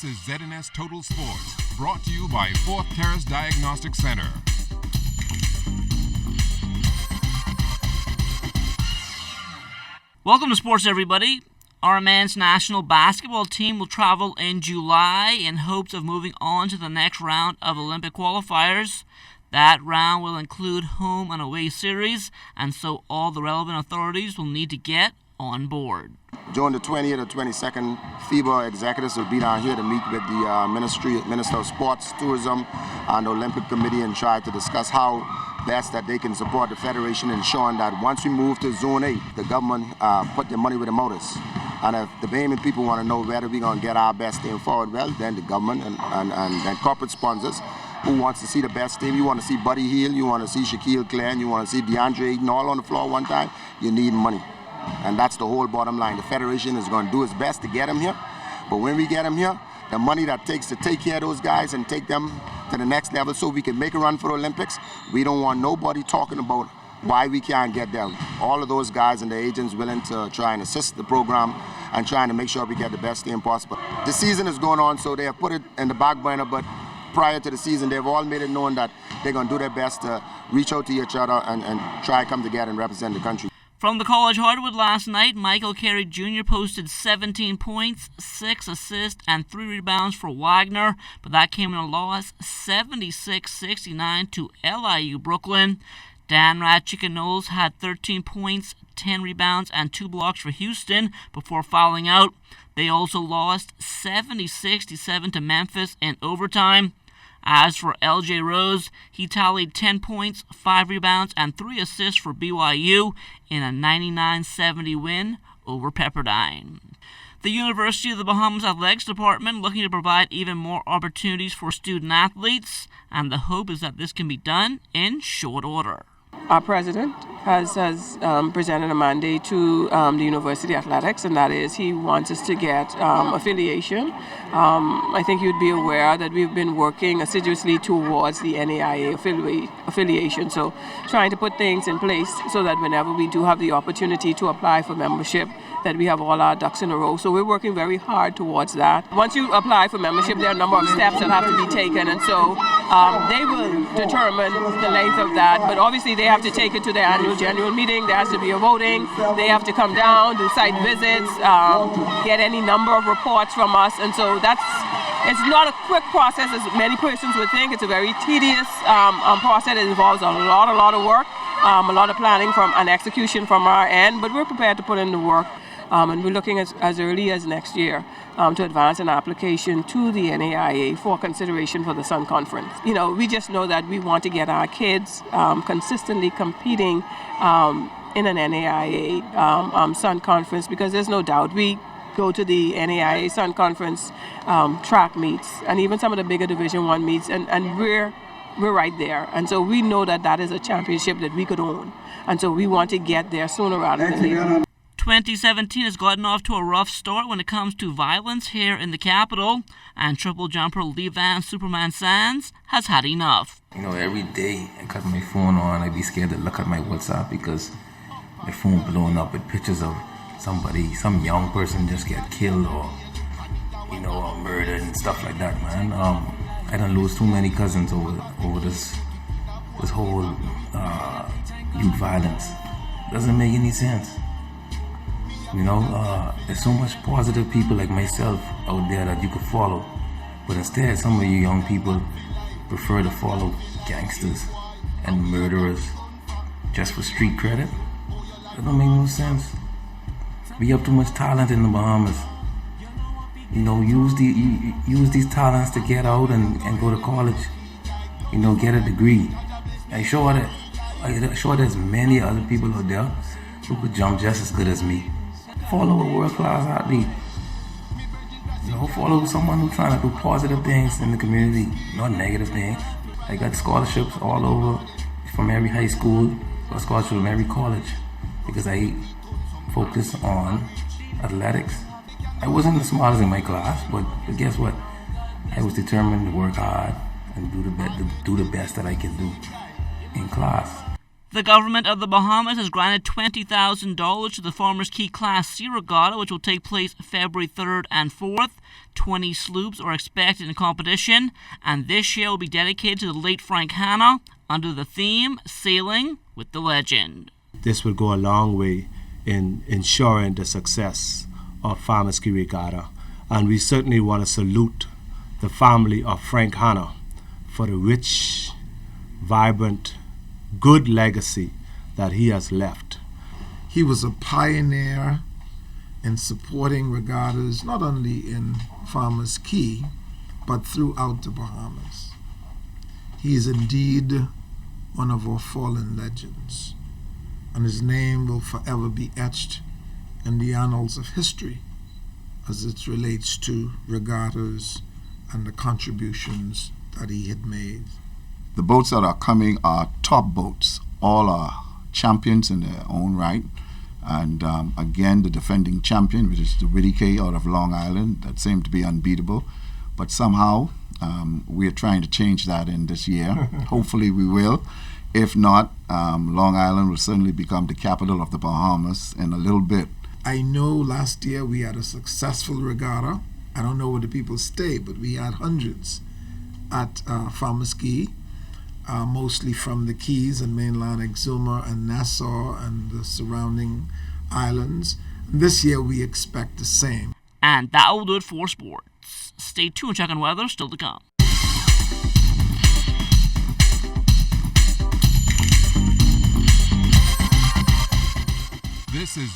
This is ZNS Total Sports, brought to you by Fourth Terrace Diagnostic Center. Welcome to sports, everybody. Our men's national basketball team will travel in July in hopes of moving on to the next round of Olympic qualifiers. That round will include home and away series, and so all the relevant authorities will need to get on board. June the 20th or 22nd, FIBA executives will be down here to meet with the Minister of Sports, Tourism, and the Olympic Committee and try to discuss how best that they can support the Federation, ensuring that once we move to Zone 8, the government put their money where the mouth is. And if the Bahamian people want to know whether we're going to get our best team forward, well, then the government and corporate sponsors who wants to see the best team. You want to see Buddy Hield, you want to see Shaquille Clare, you want to see DeAndre Ayton all on the floor one time, you need money. And that's the whole bottom line. The Federation is going to do its best to get them here. But when we get them here, the money that takes to take care of those guys and take them to the next level so we can make a run for the Olympics, we don't want nobody talking about why we can't get there. All of those guys and the agents willing to try and assist the program and trying to make sure we get the best team possible. The season is going on, so they have put it in the back burner, but prior to the season, they've all made it known that they're going to do their best to reach out to each other and try to come together and represent the country. From the college hardwood last night, Michael CAREY Jr. posted 17 points, 6 assists, and 3 rebounds for Wagner, but that came in a loss 76-69 to LIU Brooklyn. DANRAD Chicken Knowles had 13 points, 10 rebounds, and 2 blocks for Houston before fouling out. They also lost 70-67 to Memphis in overtime. As for LJ Rose, he tallied 10 points, 5 rebounds, and 3 assists for BYU in a 99-70 win over Pepperdine. The University of the Bahamas Athletics Department looking to provide even more opportunities for student athletes, and the hope is that this can be done in short order. Our president has presented a mandate to the University Athletics, and that is he wants us to get affiliation. I think you'd be aware that we've been working assiduously towards the NAIA affiliation, so trying to put things in place so that whenever we do have the opportunity to apply for membership, that we have all our ducks in a row. So we're working very hard towards that. Once you apply for membership, there are a number of steps that have to be taken, and so they will determine the length of that, but obviously they have to take it to their annual general meeting. There has to be a voting. They have to come down, do site visits, get any number of reports from us, and so it's not a quick process as many persons would think. It's a very tedious process. It involves a lot of work, a lot of planning and execution from our end, but we're prepared to put in the work. And we're looking as early as next year to advance an application to the NAIA for consideration for the Sun Conference. You know, we just know that we want to get our kids consistently competing in an NAIA Sun Conference, because there's no doubt we go to the NAIA Sun Conference track meets and even some of the bigger Division I meets, and we're right there. And so we know that is a championship that we could own. And so we want to get there sooner rather than later. 2017 has gotten off to a rough start when it comes to violence here in the capital, and triple jumper Leevn Superman Sands has had enough. You know, every day I cut my phone on, I'd be scared to look at my WhatsApp because my phone blowing up with pictures of some young person just get killed or, you know, or murdered and stuff like that, man. I done lose too many cousins over this whole youth violence. Doesn't make any sense. You know, there's so much positive people like myself out there that you could follow, but instead some of you young people prefer to follow gangsters and murderers just for street credit. That don't make no sense. We have too much talent in the Bahamas. You know, use these talents to get out and go to college. You know, get a degree. I'm sure there's many other people out there who could jump just as good as me. Follow a world-class athlete. You know, follow someone who's trying to do positive things in the community, not negative things. I got scholarships all over from every high school, got scholarships from every college, because I focus on athletics. I wasn't the smartest in my class, but guess what? I was determined to work hard and do the best that I can do in class. The government of the Bahamas has granted $20,000 to the Farmers Key Class C Regatta, which will take place February 3rd and 4th. 20 sloops are expected in competition, and this year will be dedicated to the late Frank Hanna under the theme Sailing with the Legend. This will go a long way in ensuring the success of Farmers Key Regatta, and we certainly want to salute the family of Frank Hanna for the rich, vibrant, good legacy that he has left. He was a pioneer in supporting regattas, not only in Farmers Key, but throughout the Bahamas. He is indeed one of our fallen legends, and his name will forever be etched in the annals of history as it relates to regattas and the contributions that he had made. The boats that are coming are top boats. All are champions in their own right. And again, the defending champion, which is the Regattas out of Long Island, that seemed to be unbeatable. But somehow, we are trying to change that in this year. Hopefully we will. If not, Long Island will certainly become the capital of the Bahamas in a little bit. I know last year we had a successful regatta. I don't know where the people stay, but we had hundreds at Farmers Key. Mostly from the Keys and mainland Exuma and Nassau and the surrounding islands. This year we expect the same. And that will do it for sports. Stay tuned, check on weather, still to come. This is